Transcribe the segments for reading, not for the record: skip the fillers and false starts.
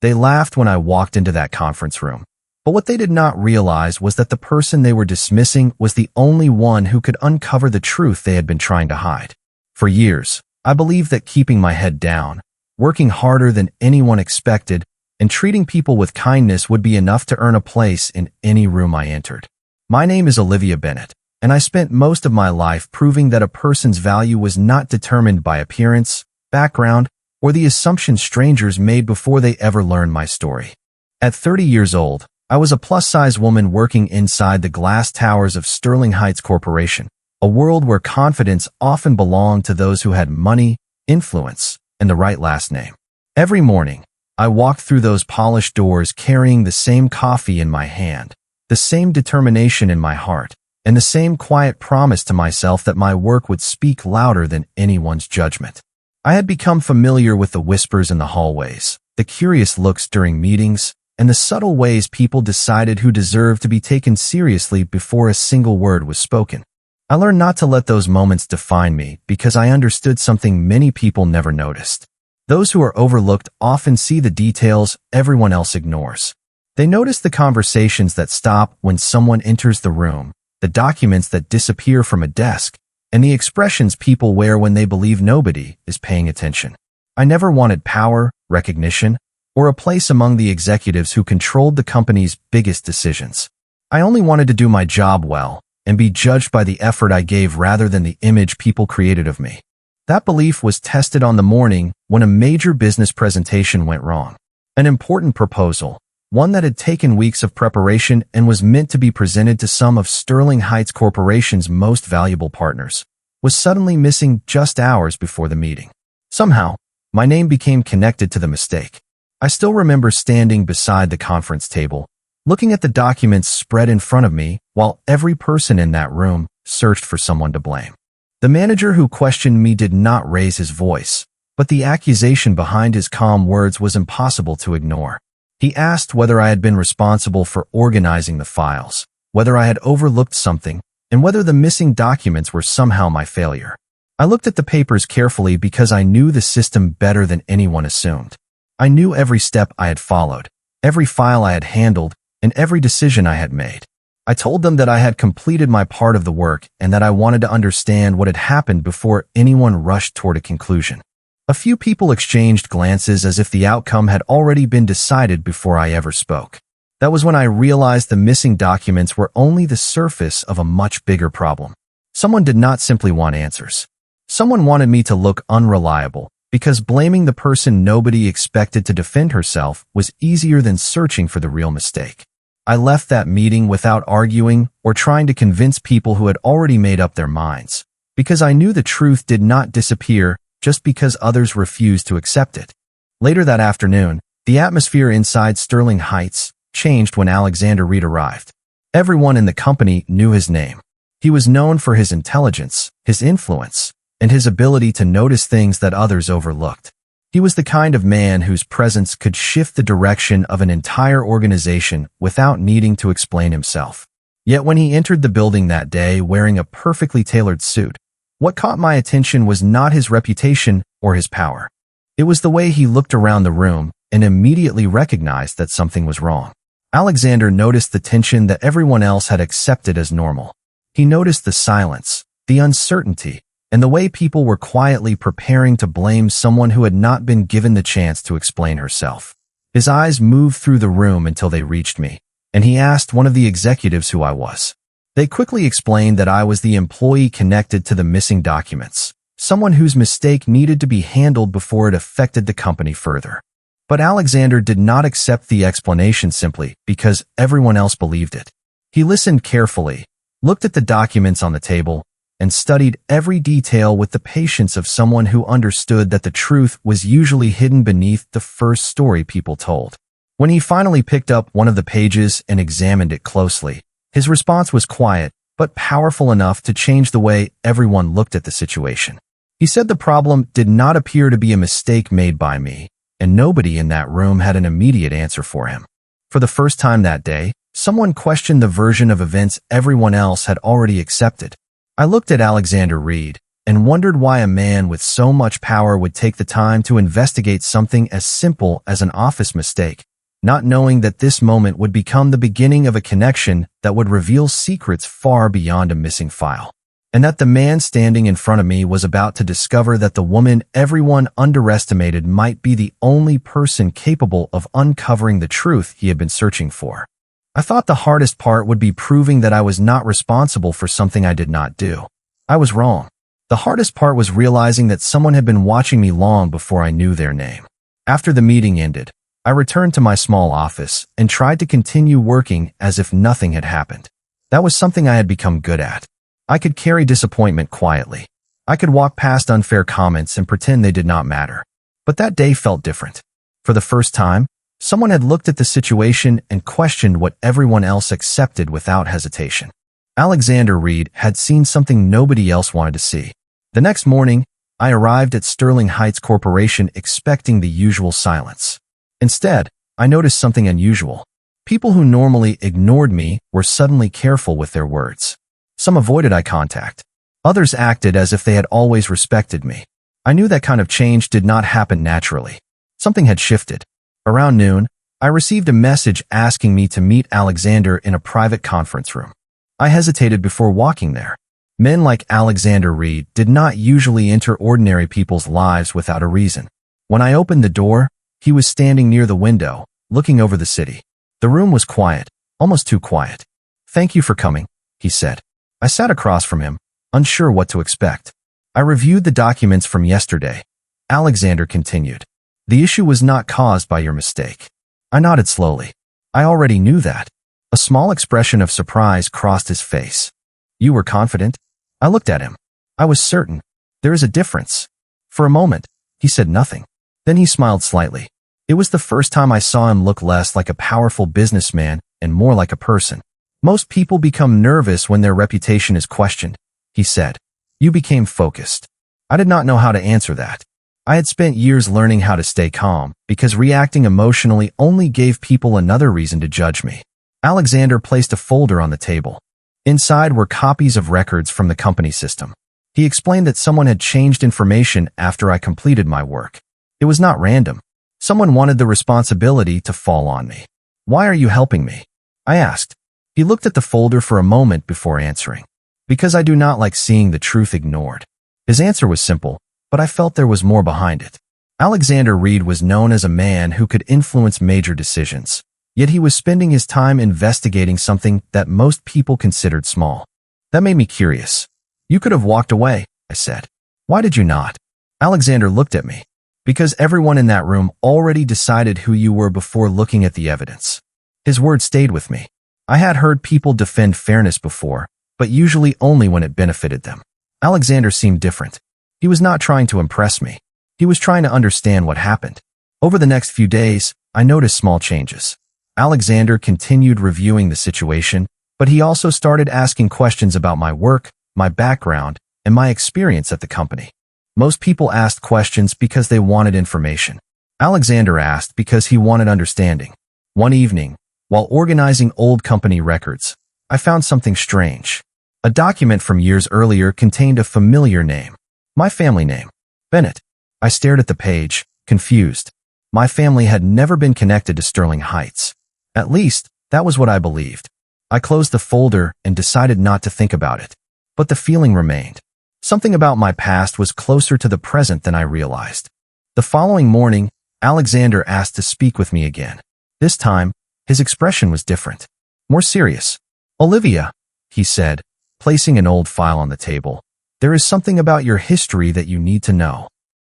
They laughed when I walked into that conference room. But what they did not realize was that the person they were dismissing was the only one who could uncover the truth they had been trying to hide. For years, I believed that keeping my head down, working harder than anyone expected, and treating people with kindness would be enough to earn a place in any room I entered. My name is Olivia Bennett, and I spent most of my life proving that a person's value was not determined by appearance, background, or the assumptions strangers made before they ever learned my story. At 30 years old, I was a plus-size woman working inside the glass towers of Sterling Heights Corporation, a world where confidence often belonged to those who had money, influence, and the right last name. Every morning, I walked through those polished doors carrying the same coffee in my hand, the same determination in my heart, and the same quiet promise to myself that my work would speak louder than anyone's judgment. I had become familiar with the whispers in the hallways, the curious looks during meetings, and the subtle ways people decided who deserved to be taken seriously before a single word was spoken. I learned not to let those moments define me because I understood something many people never noticed. Those who are overlooked often see the details everyone else ignores. They notice the conversations that stop when someone enters the room, the documents that disappear from a desk, and the expressions people wear when they believe nobody is paying attention. I never wanted power, recognition, or a place among the executives who controlled the company's biggest decisions. I only wanted to do my job well and be judged by the effort I gave rather than the image people created of me. That belief was tested on the morning when a major business presentation went wrong. An important proposal, one that had taken weeks of preparation and was meant to be presented to some of Sterling Heights Corporation's most valuable partners, was suddenly missing just hours before the meeting. Somehow, my name became connected to the mistake. I still remember standing beside the conference table, looking at the documents spread in front of me while every person in that room searched for someone to blame. The manager who questioned me did not raise his voice, but the accusation behind his calm words was impossible to ignore. He asked whether I had been responsible for organizing the files, whether I had overlooked something, and whether the missing documents were somehow my failure. I looked at the papers carefully because I knew the system better than anyone assumed. I knew every step I had followed, every file I had handled, and every decision I had made. I told them that I had completed my part of the work and that I wanted to understand what had happened before anyone rushed toward a conclusion. A few people exchanged glances as if the outcome had already been decided before I ever spoke. That was when I realized the missing documents were only the surface of a much bigger problem. Someone did not simply want answers. Someone wanted me to look unreliable, because blaming the person nobody expected to defend herself was easier than searching for the real mistake. I left that meeting without arguing or trying to convince people who had already made up their minds, because I knew the truth did not disappear just because others refused to accept it. Later that afternoon, the atmosphere inside Sterling Heights changed when Alexander Reed arrived. Everyone in the company knew his name. He was known for his intelligence, his influence, and his ability to notice things that others overlooked. He was the kind of man whose presence could shift the direction of an entire organization without needing to explain himself. Yet when he entered the building that day wearing a perfectly tailored suit, what caught my attention was not his reputation or his power. It was the way he looked around the room and immediately recognized that something was wrong. Alexander noticed the tension that everyone else had accepted as normal. He noticed the silence, the uncertainty, and the way people were quietly preparing to blame someone who had not been given the chance to explain herself. His eyes moved through the room until they reached me, and he asked one of the executives who I was. They quickly explained that I was the employee connected to the missing documents, someone whose mistake needed to be handled before it affected the company further. But Alexander did not accept the explanation simply because everyone else believed it. He listened carefully, looked at the documents on the table, and studied every detail with the patience of someone who understood that the truth was usually hidden beneath the first story people told. When he finally picked up one of the pages and examined it closely, his response was quiet, but powerful enough to change the way everyone looked at the situation. He said the problem did not appear to be a mistake made by me, and nobody in that room had an immediate answer for him. For the first time that day, someone questioned the version of events everyone else had already accepted. I looked at Alexander Reed, and wondered why a man with so much power would take the time to investigate something as simple as an office mistake, not knowing that this moment would become the beginning of a connection that would reveal secrets far beyond a missing file. And that the man standing in front of me was about to discover that the woman everyone underestimated might be the only person capable of uncovering the truth he had been searching for. I thought the hardest part would be proving that I was not responsible for something I did not do. I was wrong. The hardest part was realizing that someone had been watching me long before I knew their name. After the meeting ended, I returned to my small office and tried to continue working as if nothing had happened. That was something I had become good at. I could carry disappointment quietly. I could walk past unfair comments and pretend they did not matter. But that day felt different. For the first time, someone had looked at the situation and questioned what everyone else accepted without hesitation. Alexander Reed had seen something nobody else wanted to see. The next morning, I arrived at Sterling Heights Corporation expecting the usual silence. Instead, I noticed something unusual. People who normally ignored me were suddenly careful with their words. Some avoided eye contact. Others acted as if they had always respected me. I knew that kind of change did not happen naturally. Something had shifted. Around noon, I received a message asking me to meet Alexander in a private conference room. I hesitated before walking there. Men like Alexander Reed did not usually enter ordinary people's lives without a reason. When I opened the door, he was standing near the window, looking over the city. The room was quiet, almost too quiet. "Thank you for coming," he said. I sat across from him, unsure what to expect. I reviewed the documents from yesterday. Alexander continued. "The issue was not caused by your mistake." I nodded slowly. I already knew that. A small expression of surprise crossed his face. "You were confident?" I looked at him. I was certain. There is a difference. For a moment, he said nothing. Then he smiled slightly. It was the first time I saw him look less like a powerful businessman and more like a person. "Most people become nervous when their reputation is questioned," he said. "You became focused." I did not know how to answer that. I had spent years learning how to stay calm because reacting emotionally only gave people another reason to judge me. Alexander placed a folder on the table. Inside were copies of records from the company system. He explained that someone had changed information after I completed my work. It was not random. Someone wanted the responsibility to fall on me. "Why are you helping me?" I asked. He looked at the folder for a moment before answering. "Because I do not like seeing the truth ignored." His answer was simple, but I felt there was more behind it. Alexander Reed was known as a man who could influence major decisions. Yet he was spending his time investigating something that most people considered small. That made me curious. "You could have walked away," I said. "Why did you not?" Alexander looked at me. "Because everyone in that room already decided who you were before looking at the evidence." His words stayed with me. I had heard people defend fairness before, but usually only when it benefited them. Alexander seemed different. He was not trying to impress me. He was trying to understand what happened. Over the next few days, I noticed small changes. Alexander continued reviewing the situation, but he also started asking questions about my work, my background, and my experience at the company. Most people asked questions because they wanted information. Alexander asked because he wanted understanding. One evening, while organizing old company records, I found something strange. A document from years earlier contained a familiar name. My family name, Bennett. I stared at the page, confused. My family had never been connected to Sterling Heights. At least, that was what I believed. I closed the folder and decided not to think about it. But the feeling remained. Something about my past was closer to the present than I realized. The following morning, Alexander asked to speak with me again. This time, his expression was different. More serious. "Olivia," he said, placing an old file on the table. "There is something about your history that you need to know."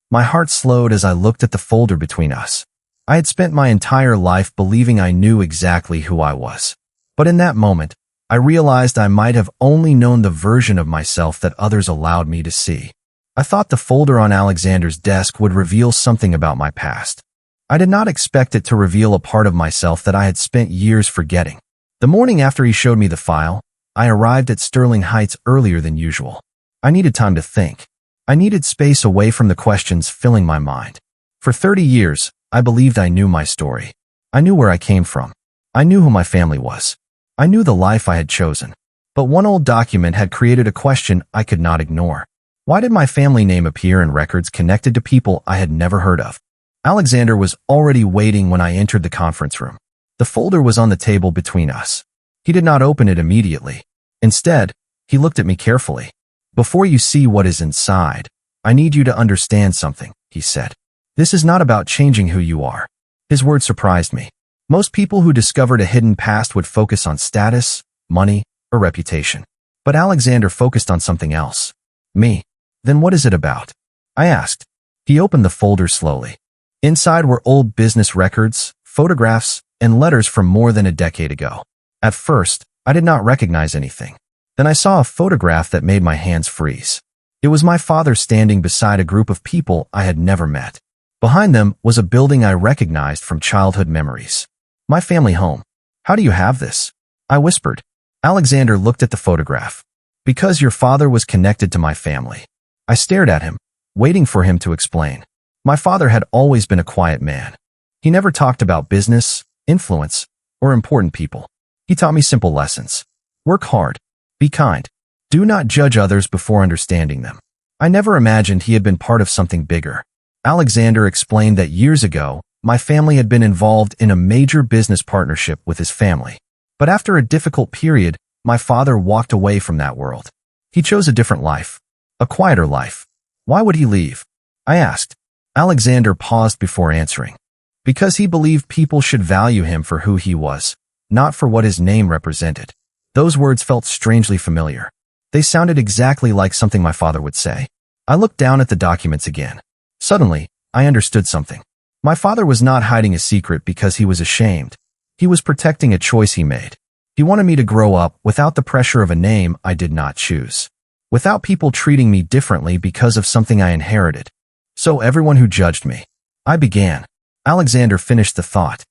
My heart slowed as I looked at the folder between us. I had spent my entire life believing I knew exactly who I was. But in that moment, I realized I might have only known the version of myself that others allowed me to see. I thought the folder on Alexander's desk would reveal something about my past. I did not expect it to reveal a part of myself that I had spent years forgetting. The morning after he showed me the file, I arrived at Sterling Heights earlier than usual. I needed time to think. I needed space away from the questions filling my mind. For 30 years, I believed I knew my story. I knew where I came from. I knew who my family was. I knew the life I had chosen. But one old document had created a question I could not ignore. Why did my family name appear in records connected to people I had never heard of? Alexander was already waiting when I entered the conference room. The folder was on the table between us. He did not open it immediately. Instead, he looked at me carefully. Before you see what is inside, I need you to understand something, he said. This is not about changing who you are. His words surprised me. Most people who discovered a hidden past would focus on status, money, or reputation. But Alexander focused on something else. Me. Then what is it about? I asked. He opened the folder slowly. Inside were old business records, photographs, and letters from more than a decade ago. At first, I did not recognize anything. Then I saw a photograph that made my hands freeze. It was my father standing beside a group of people I had never met. Behind them was a building I recognized from childhood memories. My family home. How do you have this? I whispered. Alexander looked at the photograph. Because your father was connected to my family. I stared at him, waiting for him to explain. My father had always been a quiet man. He never talked about business, influence, or important people. He taught me simple lessons. Work hard. Be kind. Do not judge others before understanding them. I never imagined he had been part of something bigger. Alexander explained that years ago, my family had been involved in a major business partnership with his family. But after a difficult period, my father walked away from that world. He chose a different life. A quieter life. Why would he leave? I asked. Alexander paused before answering. Because he believed people should value him for who he was, not for what his name represented. Those words felt strangely familiar. They sounded exactly like something my father would say. I looked down at the documents again. Suddenly, I understood something. My father was not hiding a secret because he was ashamed. He was protecting a choice he made. He wanted me to grow up without the pressure of a name I did not choose. Without people treating me differently because of something I inherited. So everyone who judged me. I began. Alexander finished the thought.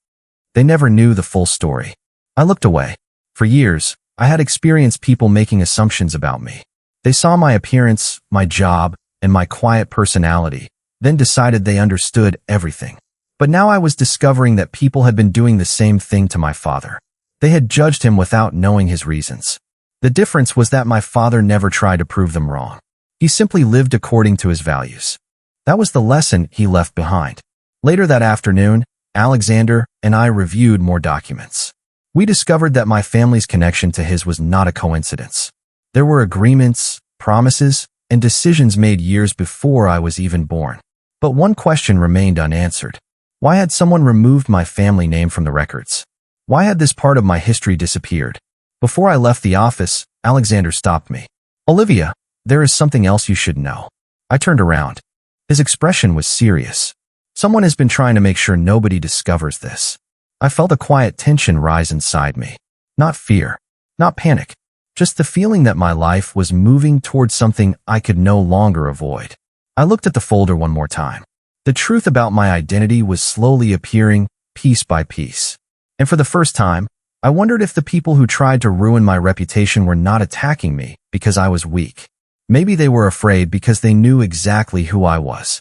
They never knew the full story. I looked away. For years, I had experienced people making assumptions about me. They saw my appearance, my job, and my quiet personality, then decided they understood everything. But now I was discovering that people had been doing the same thing to my father. They had judged him without knowing his reasons. The difference was that my father never tried to prove them wrong. He simply lived according to his values. That was the lesson he left behind. Later that afternoon, Alexander and I reviewed more documents. We discovered that my family's connection to his was not a coincidence. There were agreements, promises, and decisions made years before I was even born. But one question remained unanswered. Why had someone removed my family name from the records? Why had this part of my history disappeared? Before I left the office, Alexander stopped me. Olivia, there is something else you should know. I turned around. His expression was serious. Someone has been trying to make sure nobody discovers this. I felt a quiet tension rise inside me. Not fear, not panic, just the feeling that my life was moving towards something I could no longer avoid. I looked at the folder one more time. The truth about my identity was slowly appearing, piece by piece. And for the first time, I wondered if the people who tried to ruin my reputation were not attacking me because I was weak. Maybe they were afraid because they knew exactly who I was.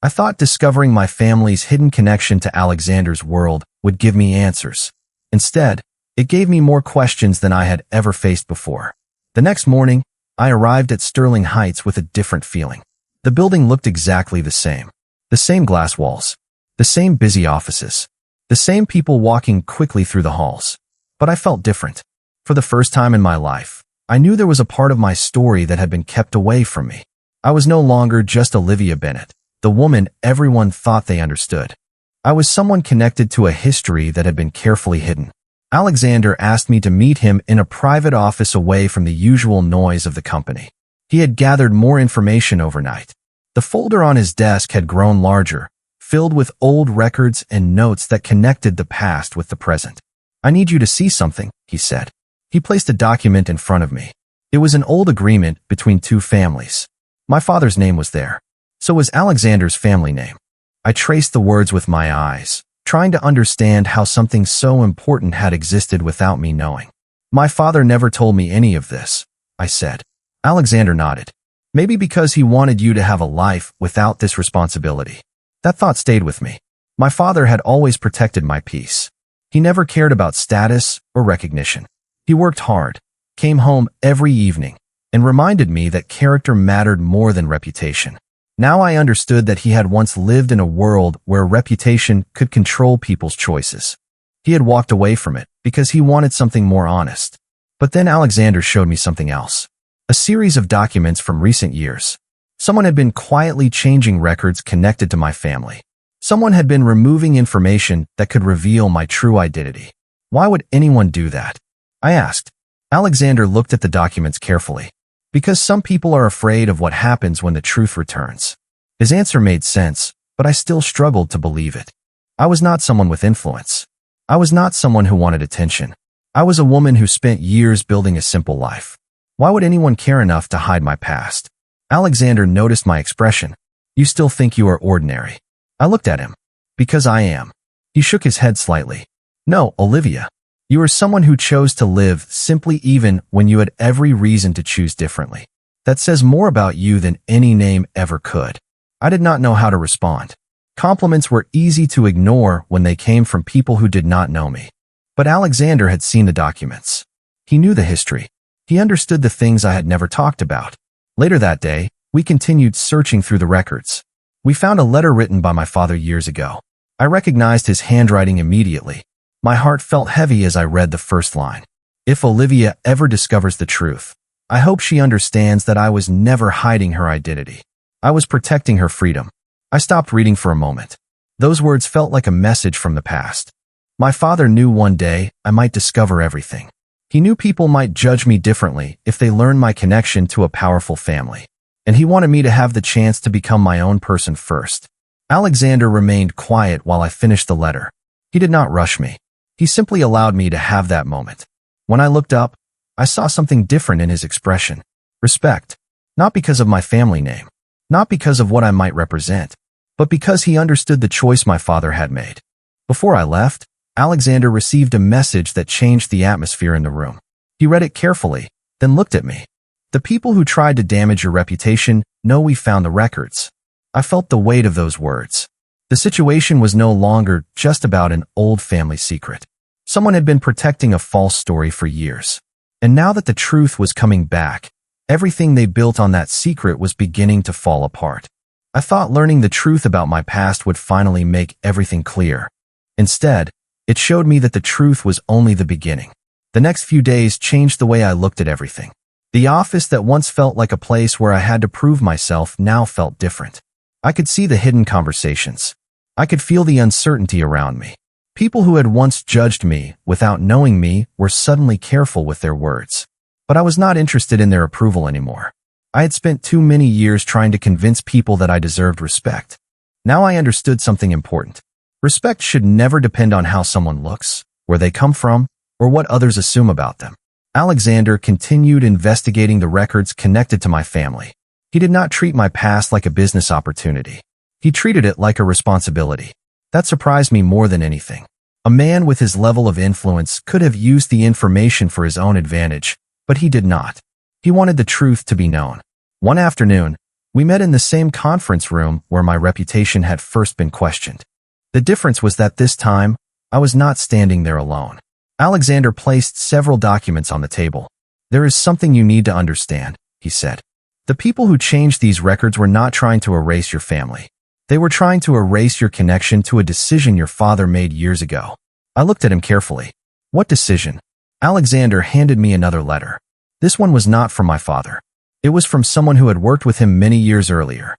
I thought discovering my family's hidden connection to Alexander's world would give me answers. Instead, it gave me more questions than I had ever faced before. The next morning, I arrived at Sterling Heights with a different feeling. The building looked exactly the same. The same glass walls. The same busy offices. The same people walking quickly through the halls. But I felt different. For the first time in my life, I knew there was a part of my story that had been kept away from me. I was no longer just Olivia Bennett, the woman everyone thought they understood. I was someone connected to a history that had been carefully hidden. Alexander asked me to meet him in a private office away from the usual noise of the company. He had gathered more information overnight. The folder on his desk had grown larger, filled with old records and notes that connected the past with the present. I need you to see something, he said. He placed a document in front of me. It was an old agreement between two families. My father's name was there. So was Alexander's family name. I traced the words with my eyes, trying to understand how something so important had existed without me knowing. My father never told me any of this, I said. Alexander nodded. Maybe because he wanted you to have a life without this responsibility. That thought stayed with me. My father had always protected my peace. He never cared about status or recognition. He worked hard, came home every evening, and reminded me that character mattered more than reputation. Now I understood that he had once lived in a world where reputation could control people's choices. He had walked away from it because he wanted something more honest. But then Alexander showed me something else. A series of documents from recent years. Someone had been quietly changing records connected to my family. Someone had been removing information that could reveal my true identity. Why would anyone do that? I asked. Alexander looked at the documents carefully. Because some people are afraid of what happens when the truth returns. His answer made sense, but I still struggled to believe it. I was not someone with influence. I was not someone who wanted attention. I was a woman who spent years building a simple life. Why would anyone care enough to hide my past? Alexander noticed my expression. You still think you are ordinary. I looked at him. Because I am. He shook his head slightly. No, Olivia. You are someone who chose to live simply even when you had every reason to choose differently. That says more about you than any name ever could. I did not know how to respond. Compliments were easy to ignore when they came from people who did not know me. But Alexander had seen the documents. He knew the history. He understood the things I had never talked about. Later that day, we continued searching through the records. We found a letter written by my father years ago. I recognized his handwriting immediately. My heart felt heavy as I read the first line. If Olivia ever discovers the truth, I hope she understands that I was never hiding her identity. I was protecting her freedom. I stopped reading for a moment. Those words felt like a message from the past. My father knew one day I might discover everything. He knew people might judge me differently if they learned my connection to a powerful family. And he wanted me to have the chance to become my own person first. Alexander remained quiet while I finished the letter. He did not rush me. He simply allowed me to have that moment. When I looked up, I saw something different in his expression. Respect. Not because of my family name. Not because of what I might represent. But because he understood the choice my father had made. Before I left, Alexander received a message that changed the atmosphere in the room. He read it carefully, then looked at me. The people who tried to damage your reputation know we found the records. I felt the weight of those words. The situation was no longer just about an old family secret. Someone had been protecting a false story for years. And now that the truth was coming back, everything they built on that secret was beginning to fall apart. I thought learning the truth about my past would finally make everything clear. Instead, it showed me that the truth was only the beginning. The next few days changed the way I looked at everything. The office that once felt like a place where I had to prove myself now felt different. I could see the hidden conversations. I could feel the uncertainty around me. People who had once judged me without knowing me were suddenly careful with their words. But I was not interested in their approval anymore. I had spent too many years trying to convince people that I deserved respect. Now I understood something important. Respect should never depend on how someone looks, where they come from, or what others assume about them. Alexander continued investigating the records connected to my family. He did not treat my past like a business opportunity. He treated it like a responsibility. That surprised me more than anything. A man with his level of influence could have used the information for his own advantage, but he did not. He wanted the truth to be known. One afternoon, we met in the same conference room where my reputation had first been questioned. The difference was that this time, I was not standing there alone. Alexander placed several documents on the table. There is something you need to understand, he said. The people who changed these records were not trying to erase your family. They were trying to erase your connection to a decision your father made years ago. I looked at him carefully. What decision? Alexander handed me another letter. This one was not from my father. It was from someone who had worked with him many years earlier.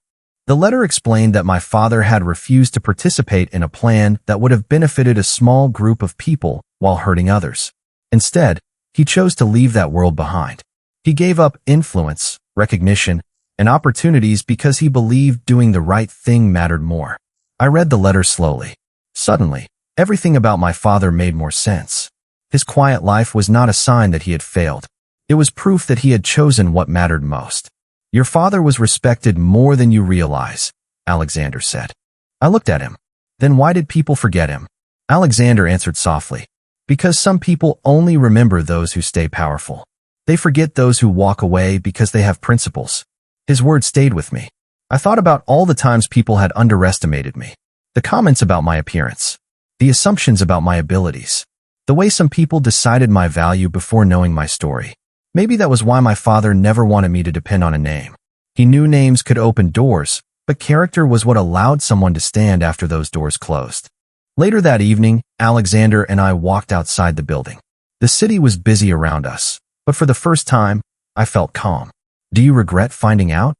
The letter explained that my father had refused to participate in a plan that would have benefited a small group of people while hurting others. Instead, he chose to leave that world behind. He gave up influence, recognition, and opportunities because he believed doing the right thing mattered more. I read the letter slowly. Suddenly, everything about my father made more sense. His quiet life was not a sign that he had failed. It was proof that he had chosen what mattered most. Your father was respected more than you realize, Alexander said. I looked at him. Then why did people forget him? Alexander answered softly. Because some people only remember those who stay powerful. They forget those who walk away because they have principles. His words stayed with me. I thought about all the times people had underestimated me. The comments about my appearance. The assumptions about my abilities. The way some people decided my value before knowing my story. Maybe that was why my father never wanted me to depend on a name. He knew names could open doors, but character was what allowed someone to stand after those doors closed. Later that evening, Alexander and I walked outside the building. The city was busy around us, but for the first time, I felt calm. "Do you regret finding out?"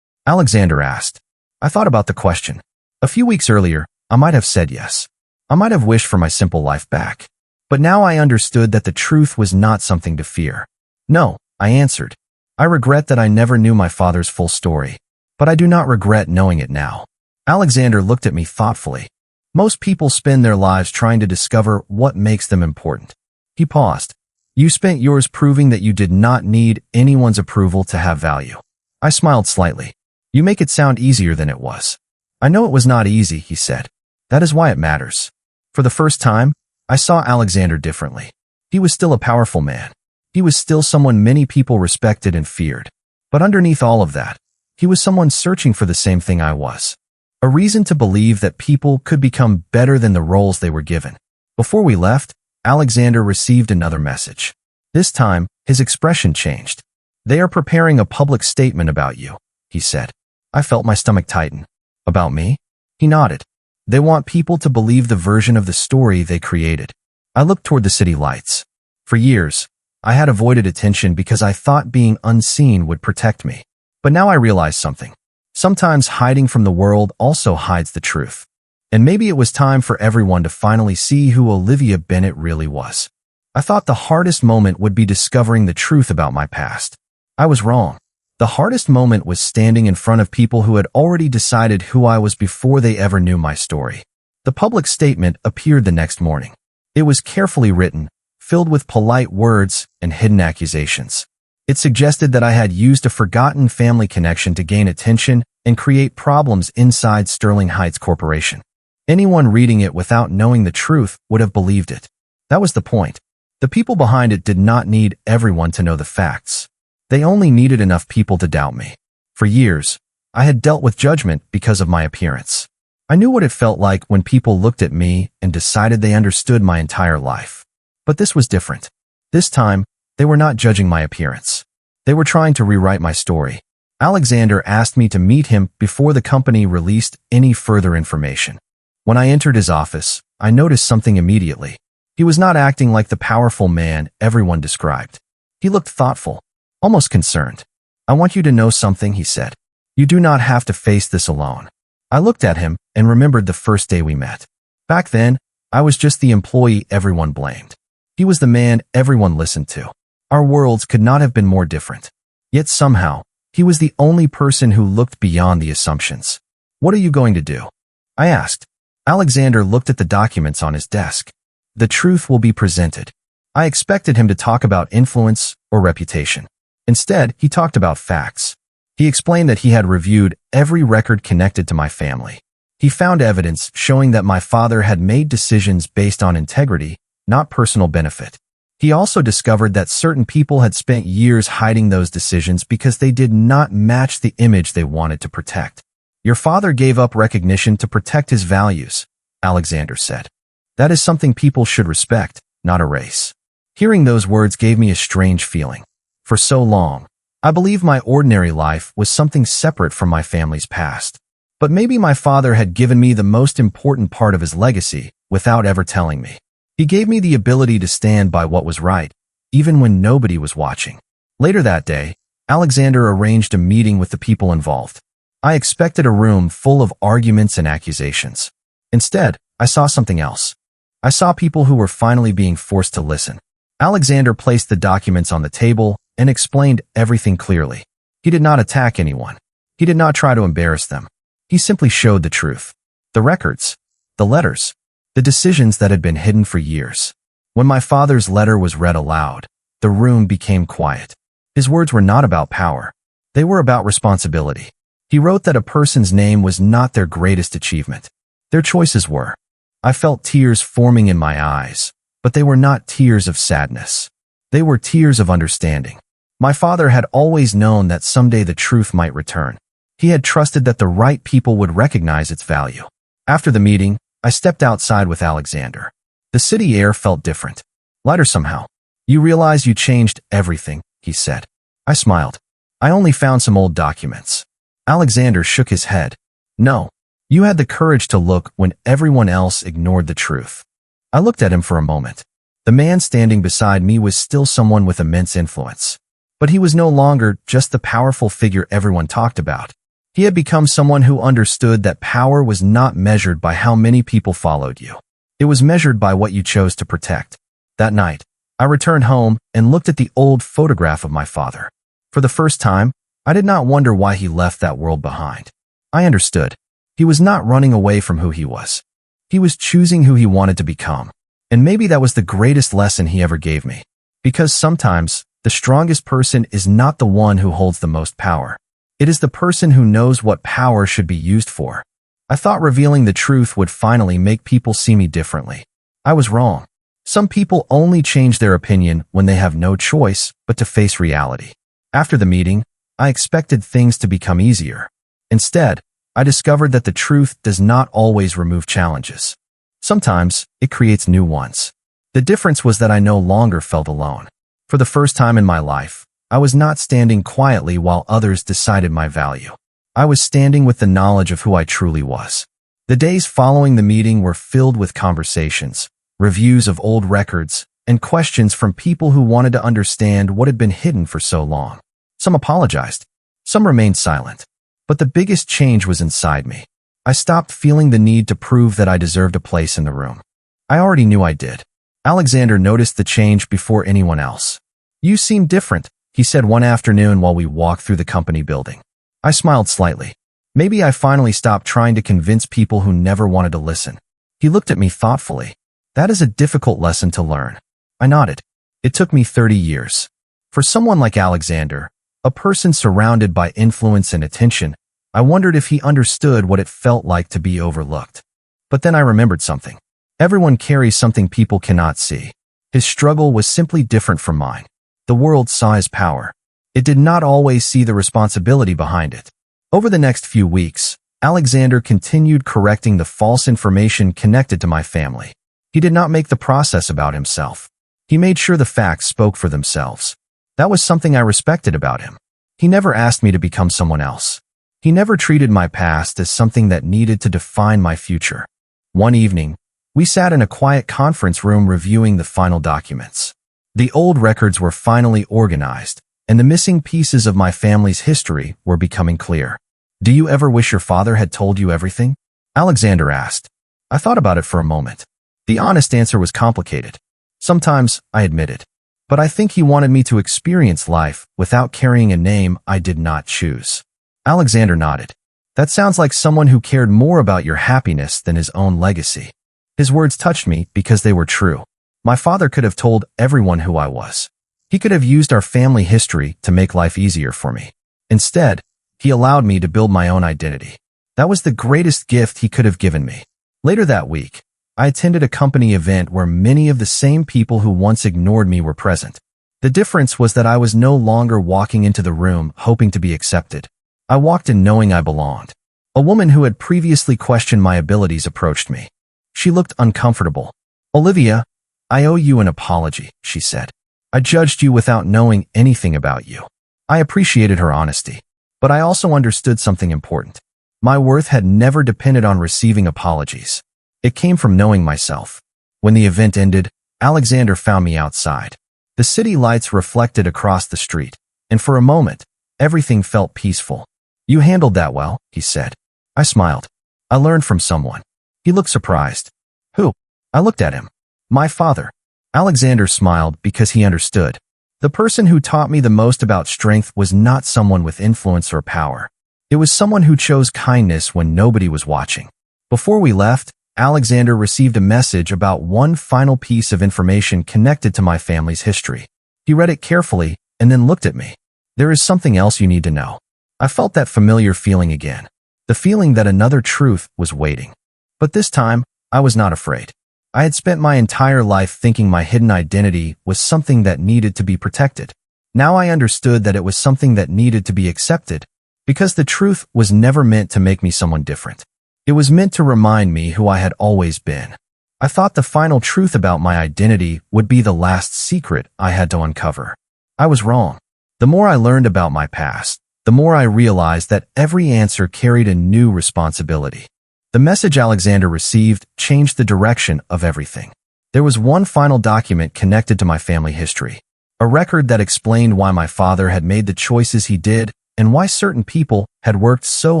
Alexander asked. I thought about the question. A few weeks earlier, I might have said yes. I might have wished for my simple life back. But now I understood that the truth was not something to fear. "No," I answered. "I regret that I never knew my father's full story, but I do not regret knowing it now." Alexander looked at me thoughtfully. "Most people spend their lives trying to discover what makes them important." He paused. "You spent yours proving that you did not need anyone's approval to have value." I smiled slightly. "You make it sound easier than it was." "I know it was not easy," he said. "That is why it matters." For the first time, I saw Alexander differently. He was still a powerful man. He was still someone many people respected and feared. But underneath all of that, he was someone searching for the same thing I was. A reason to believe that people could become better than the roles they were given. Before we left, Alexander received another message. This time, his expression changed. "They are preparing a public statement about you," he said. I felt my stomach tighten. "About me?" He nodded. "They want people to believe the version of the story they created." I looked toward the city lights. For years, I had avoided attention because I thought being unseen would protect me. But now I realized something. Sometimes hiding from the world also hides the truth. And maybe it was time for everyone to finally see who Olivia Bennett really was. I thought the hardest moment would be discovering the truth about my past. I was wrong. The hardest moment was standing in front of people who had already decided who I was before they ever knew my story. The public statement appeared the next morning. It was carefully written, filled with polite words and hidden accusations. It suggested that I had used a forgotten family connection to gain attention and create problems inside Sterling Heights Corporation. Anyone reading it without knowing the truth would have believed it. That was the point. The people behind it did not need everyone to know the facts. They only needed enough people to doubt me. For years, I had dealt with judgment because of my appearance. I knew what it felt like when people looked at me and decided they understood my entire life. But this was different. This time, they were not judging my appearance. They were trying to rewrite my story. Alexander asked me to meet him before the company released any further information. When I entered his office, I noticed something immediately. He was not acting like the powerful man everyone described. He looked thoughtful, almost concerned. "I want you to know something," he said. "You do not have to face this alone." I looked at him and remembered the first day we met. Back then, I was just the employee everyone blamed. He was the man everyone listened to. Our worlds could not have been more different. Yet somehow, he was the only person who looked beyond the assumptions. "What are you going to do?" I asked. Alexander looked at the documents on his desk. "The truth will be presented." I expected him to talk about influence or reputation. Instead, he talked about facts. He explained that he had reviewed every record connected to my family. He found evidence showing that my father had made decisions based on integrity, not personal benefit. He also discovered that certain people had spent years hiding those decisions because they did not match the image they wanted to protect. "Your father gave up recognition to protect his values," Alexander said. "That is something people should respect, not erase." Hearing those words gave me a strange feeling. For so long, I believed my ordinary life was something separate from my family's past. But maybe my father had given me the most important part of his legacy without ever telling me. He gave me the ability to stand by what was right, even when nobody was watching. Later that day, Alexander arranged a meeting with the people involved. I expected a room full of arguments and accusations. Instead, I saw something else. I saw people who were finally being forced to listen. Alexander placed the documents on the table and explained everything clearly. He did not attack anyone. He did not try to embarrass them. He simply showed the truth. The records, the letters, the decisions that had been hidden for years. When my father's letter was read aloud, the room became quiet. His words were not about power. They were about responsibility. He wrote that a person's name was not their greatest achievement. Their choices were. I felt tears forming in my eyes, but they were not tears of sadness. They were tears of understanding. My father had always known that someday the truth might return. He had trusted that the right people would recognize its value. After the meeting, I stepped outside with Alexander. The city air felt different, lighter somehow. "You realize you changed everything," he he said. I smiled. I only found some old documents. Alexander shook his head. No, you had the courage to look when everyone else ignored the truth. I looked at him for a moment. The man standing beside me was still someone with immense influence. But he was no longer just the powerful figure everyone talked about. He had become someone who understood that power was not measured by how many people followed you. It was measured by what you chose to protect. That night, I returned home and looked at the old photograph of my father. For the first time, I did not wonder why he left that world behind. I understood. He was not running away from who he was. He was choosing who he wanted to become. And maybe that was the greatest lesson he ever gave me. Because sometimes, the strongest person is not the one who holds the most power. It is the person who knows what power should be used for. I thought revealing the truth would finally make people see me differently. I was wrong. Some people only change their opinion when they have no choice but to face reality. After the meeting, I expected things to become easier. Instead, I discovered that the truth does not always remove challenges. Sometimes, it creates new ones. The difference was that I no longer felt alone. For the first time in my life, I was not standing quietly while others decided my value. I was standing with the knowledge of who I truly was. The days following the meeting were filled with conversations, reviews of old records, and questions from people who wanted to understand what had been hidden for so long. Some apologized. Some remained silent. But the biggest change was inside me. I stopped feeling the need to prove that I deserved a place in the room. I already knew I did. Alexander noticed the change before anyone else. You seem different, he said one afternoon while we walked through the company building. I smiled slightly. Maybe I finally stopped trying to convince people who never wanted to listen. He looked at me thoughtfully. That is a difficult lesson to learn. I nodded. It took me 30 years. For someone like Alexander, a person surrounded by influence and attention, I wondered if he understood what it felt like to be overlooked. But then I remembered something. Everyone carries something people cannot see. His struggle was simply different from mine. The world saw his power. It did not always see the responsibility behind it. Over the next few weeks, Alexander continued correcting the false information connected to my family. He did not make the process about himself. He made sure the facts spoke for themselves. That was something I respected about him. He never asked me to become someone else. He never treated my past as something that needed to define my future. One evening, we sat in a quiet conference room reviewing the final documents. The old records were finally organized, and the missing pieces of my family's history were becoming clear. Do you ever wish your father had told you everything? Alexander asked. I thought about it for a moment. The honest answer was complicated. Sometimes, I admitted. But I think he wanted me to experience life without carrying a name I did not choose. Alexander nodded. That sounds like someone who cared more about your happiness than his own legacy. His words touched me because they were true. My father could have told everyone who I was. He could have used our family history to make life easier for me. Instead, he allowed me to build my own identity. That was the greatest gift he could have given me. Later that week, I attended a company event where many of the same people who once ignored me were present. The difference was that I was no longer walking into the room hoping to be accepted. I walked in knowing I belonged. A woman who had previously questioned my abilities approached me. She looked uncomfortable. Olivia, I owe you an apology, she said. I judged you without knowing anything about you. I appreciated her honesty, but I also understood something important. My worth had never depended on receiving apologies. It came from knowing myself. When the event ended, Alexander found me outside. The city lights reflected across the street, and for a moment, everything felt peaceful. You handled that well, he said. I smiled. I learned from someone. He looked surprised. Who? I looked at him. My father. Alexander smiled because he understood. The person who taught me the most about strength was not someone with influence or power. It was someone who chose kindness when nobody was watching. Before we left, Alexander received a message about one final piece of information connected to my family's history. He read it carefully and then looked at me. There is something else you need to know. I felt that familiar feeling again. The feeling that another truth was waiting. But this time, I was not afraid. I had spent my entire life thinking my hidden identity was something that needed to be protected. Now I understood that it was something that needed to be accepted, because the truth was never meant to make me someone different. It was meant to remind me who I had always been. I thought the final truth about my identity would be the last secret I had to uncover. I was wrong. The more I learned about my past, the more I realized that every answer carried a new responsibility. The message Alexander received changed the direction of everything. There was one final document connected to my family history, a record that explained why my father had made the choices he did and why certain people had worked so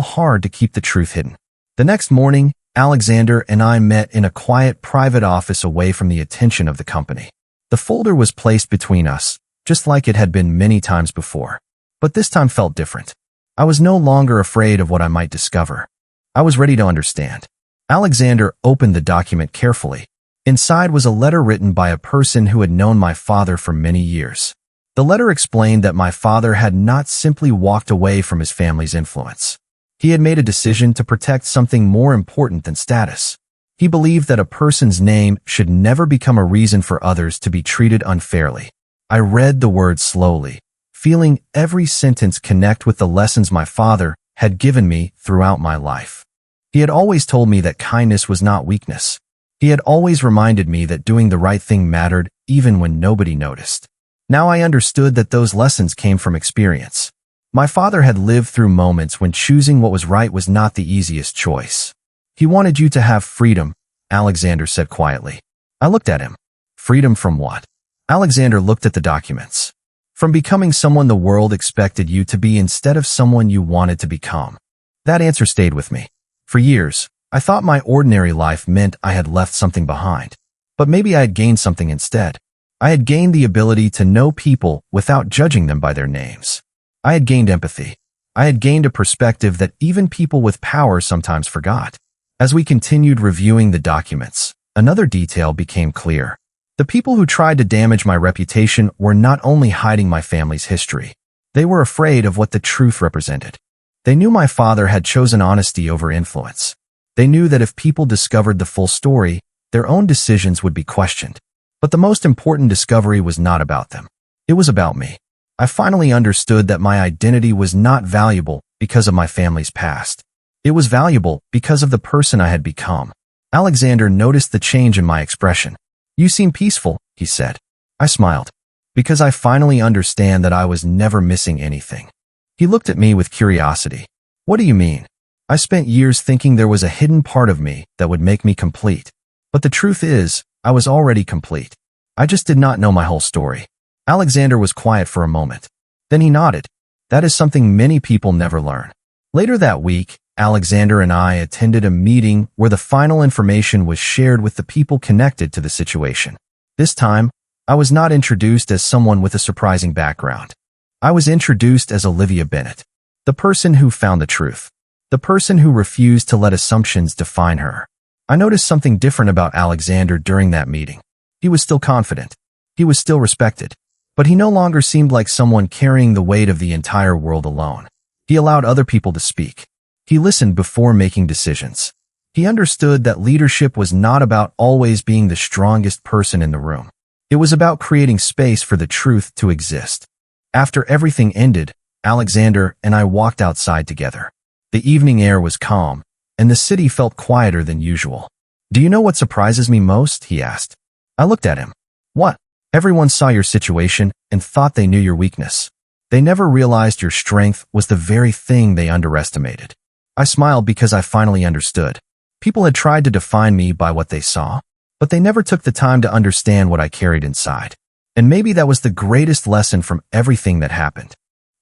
hard to keep the truth hidden. The next morning, Alexander and I met in a quiet private office away from the attention of the company. The folder was placed between us, just like it had been many times before. But this time felt different. I was no longer afraid of what I might discover. I was ready to understand. Alexander opened the document carefully. Inside was a letter written by a person who had known my father for many years. The letter explained that my father had not simply walked away from his family's influence. He had made a decision to protect something more important than status. He believed that a person's name should never become a reason for others to be treated unfairly. I read the words slowly, feeling every sentence connect with the lessons my father had given me throughout my life. He had always told me that kindness was not weakness. He had always reminded me that doing the right thing mattered even when nobody noticed. Now I understood that those lessons came from experience. My father had lived through moments when choosing what was right was not the easiest choice. He wanted you to have freedom, Alexander said quietly. I looked at him. Freedom from what? Alexander looked at the documents. From becoming someone the world expected you to be instead of someone you wanted to become. That answer stayed with me. For years, I thought my ordinary life meant I had left something behind. But maybe I had gained something instead. I had gained the ability to know people without judging them by their names. I had gained empathy. I had gained a perspective that even people with power sometimes forgot. As we continued reviewing the documents, another detail became clear. The people who tried to damage my reputation were not only hiding my family's history. They were afraid of what the truth represented. They knew my father had chosen honesty over influence. They knew that if people discovered the full story, their own decisions would be questioned. But the most important discovery was not about them. It was about me. I finally understood that my identity was not valuable because of my family's past. It was valuable because of the person I had become. Alexander noticed the change in my expression. You seem peaceful, he said. I smiled. Because I finally understand that I was never missing anything. He looked at me with curiosity. What do you mean? I spent years thinking there was a hidden part of me that would make me complete. But the truth is, I was already complete. I just did not know my whole story. Alexander was quiet for a moment. Then he nodded. That is something many people never learn. Later that week, Alexander and I attended a meeting where the final information was shared with the people connected to the situation. This time, I was not introduced as someone with a surprising background. I was introduced as Olivia Bennett, the person who found the truth, the person who refused to let assumptions define her. I noticed something different about Alexander during that meeting. He was still confident. He was still respected. But he no longer seemed like someone carrying the weight of the entire world alone. He allowed other people to speak. He listened before making decisions. He understood that leadership was not about always being the strongest person in the room. It was about creating space for the truth to exist. After everything ended, Alexander and I walked outside together. The evening air was calm, and the city felt quieter than usual. Do you know what surprises me most? He asked. I looked at him. What? Everyone saw your situation and thought they knew your weakness. They never realized your strength was the very thing they underestimated. I smiled because I finally understood. People had tried to define me by what they saw, but they never took the time to understand what I carried inside. And maybe that was the greatest lesson from everything that happened.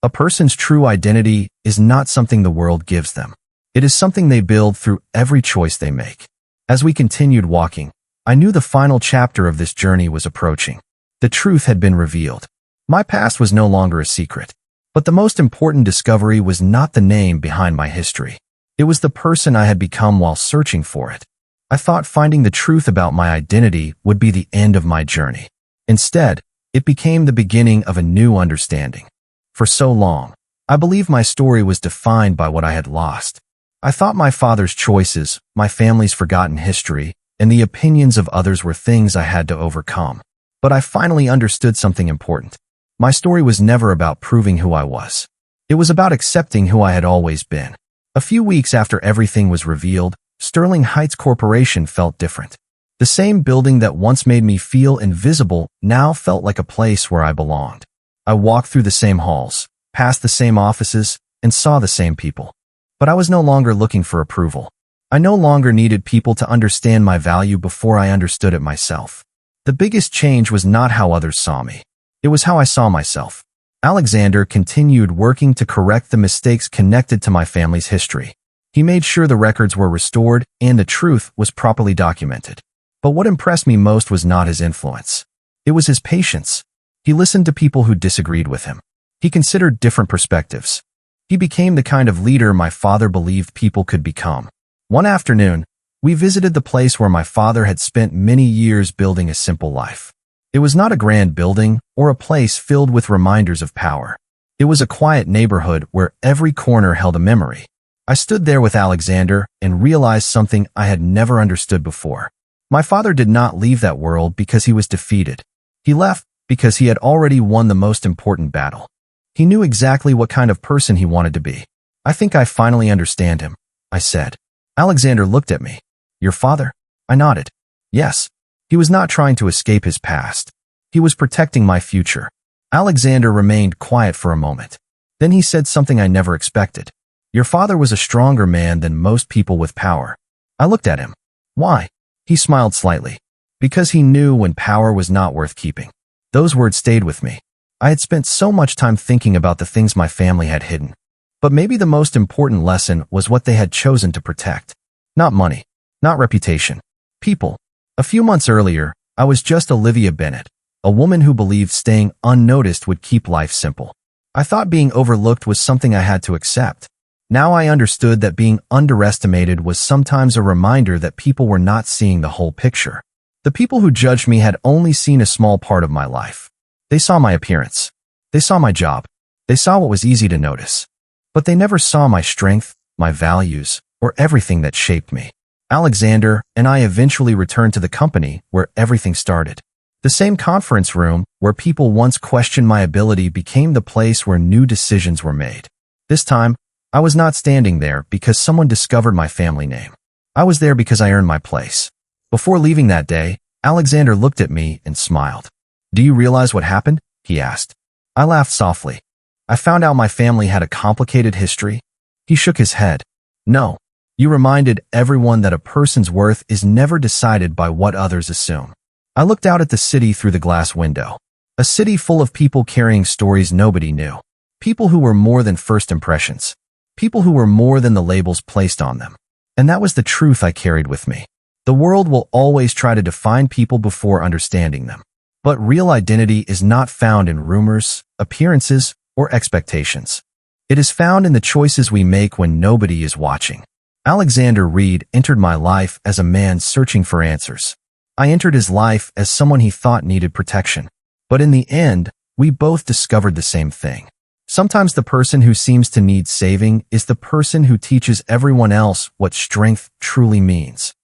A person's true identity is not something the world gives them. It is something they build through every choice they make. As we continued walking, I knew the final chapter of this journey was approaching. The truth had been revealed. My past was no longer a secret. But the most important discovery was not the name behind my history. It was the person I had become while searching for it. I thought finding the truth about my identity would be the end of my journey. Instead, it became the beginning of a new understanding. For so long, I believed my story was defined by what I had lost. I thought my father's choices, my family's forgotten history, and the opinions of others were things I had to overcome. But I finally understood something important. My story was never about proving who I was. It was about accepting who I had always been. A few weeks after everything was revealed, Sterling Heights Corporation felt different. The same building that once made me feel invisible now felt like a place where I belonged. I walked through the same halls, passed the same offices, and saw the same people. But I was no longer looking for approval. I no longer needed people to understand my value before I understood it myself. The biggest change was not how others saw me. It was how I saw myself. Alexander continued working to correct the mistakes connected to my family's history. He made sure the records were restored and the truth was properly documented. But what impressed me most was not his influence. It was his patience. He listened to people who disagreed with him. He considered different perspectives. He became the kind of leader my father believed people could become. One afternoon, we visited the place where my father had spent many years building a simple life. It was not a grand building or a place filled with reminders of power. It was a quiet neighborhood where every corner held a memory. I stood there with Alexander and realized something I had never understood before. My father did not leave that world because he was defeated. He left because he had already won the most important battle. He knew exactly what kind of person he wanted to be. I think I finally understand him, I said. Alexander looked at me. Your father? I nodded. Yes. He was not trying to escape his past. He was protecting my future. Alexander remained quiet for a moment. Then he said something I never expected. Your father was a stronger man than most people with power. I looked at him. Why? He smiled slightly. Because he knew when power was not worth keeping. Those words stayed with me. I had spent so much time thinking about the things my family had hidden. But maybe the most important lesson was what they had chosen to protect. Not money. Not reputation. People. A few months earlier, I was just Olivia Bennett, a woman who believed staying unnoticed would keep life simple. I thought being overlooked was something I had to accept. Now I understood that being underestimated was sometimes a reminder that people were not seeing the whole picture. The people who judged me had only seen a small part of my life. They saw my appearance. They saw my job. They saw what was easy to notice. But they never saw my strength, my values, or everything that shaped me. Alexander and I eventually returned to the company where everything started. The same conference room where people once questioned my ability became the place where new decisions were made. This time, I was not standing there because someone discovered my family name. I was there because I earned my place. Before leaving that day, Alexander looked at me and smiled. Do you realize what happened? He asked. I laughed softly. I found out my family had a complicated history. He shook his head. No. You reminded everyone that a person's worth is never decided by what others assume. I looked out at the city through the glass window. A city full of people carrying stories nobody knew. People who were more than first impressions. People who were more than the labels placed on them. And that was the truth I carried with me. The world will always try to define people before understanding them. But real identity is not found in rumors, appearances, or expectations. It is found in the choices we make when nobody is watching. Alexander Reed entered my life as a man searching for answers. I entered his life as someone he thought needed protection. But in the end, we both discovered the same thing. Sometimes the person who seems to need saving is the person who teaches everyone else what strength truly means.